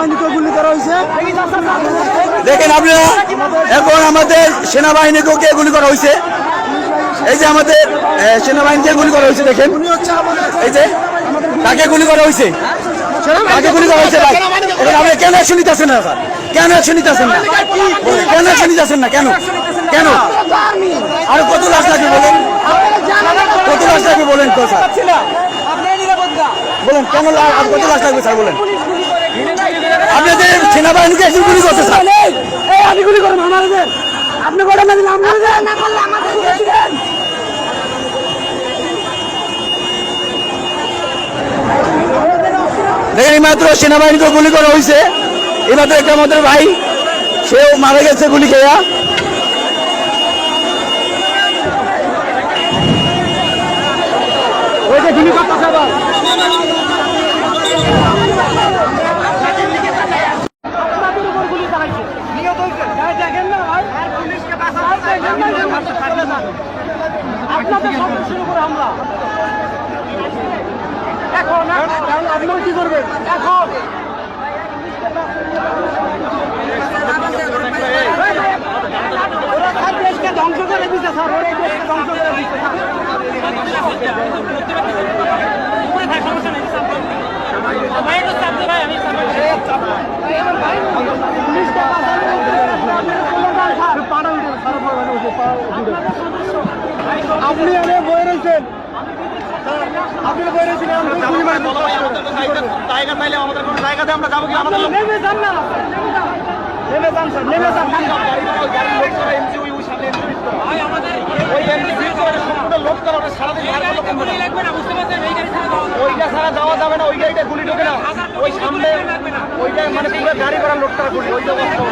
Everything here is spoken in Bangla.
সেনাবাহিনীকে গুলি করা হয়েছে। দেখেন আপনারা, এখন আমাদের সেনাবাহিনীকেও কে গুলি করা হয়েছে। এই যে আমাদের সেনাবাহিনীকে গুলি করা হয়েছে, দেখেন এই যে তাকে গুলি করা হয়েছে, তাকে গুলি করা হয়েছে। ভাই এখন আপনি কেন অ্যাকশন নিতেছেন না স্যার? কেন অ্যাকশন নিতেছেন না? কেন অ্যাকশন নিতেছেন না? কেন কেন আর কত লাশ লাগবে বলেন? কত লাশ লাগবে বলেন তো স্যার? বলেন কেন আর কত লাশ লাগবে স্যার বলেন? আপনাদের সেনাবাহিনীকে একজন গুলি করছে স্যার। আমি গুলি করবো আমাদের, আপনি করেন না, দেখেন মাত্র সেনাবাহিনীকে গুলি করা হয়েছে। এবার একটা আমাদের ভাই, সেও মারা গেছে গুলি খেয়া। ওই যে গুলি করতেছে আবার। এখন আপনারা কি করবেন? এখন দেশকে ধ্বংস করে দিতে স্যার, ওরা দেশকে ধ্বংস করে দিতে। আপনি এনে বই রয়েছেন, আপনি বই রয়েছেন, জায়গা পাইলে আমাদের কোনো জায়গাতে আমরা যাবো কি? আমাদের নেমে যান না, নেমে যান স্যার, নেমে যান। ওইটা ছাড়া যাওয়া যাবে না, ওই গাড়িটা গুলি ঢোকে না, ওই সামনে ওইটা মানে পুরো গাড়ি করার লোকটা গুলি, ওই অবস্থা।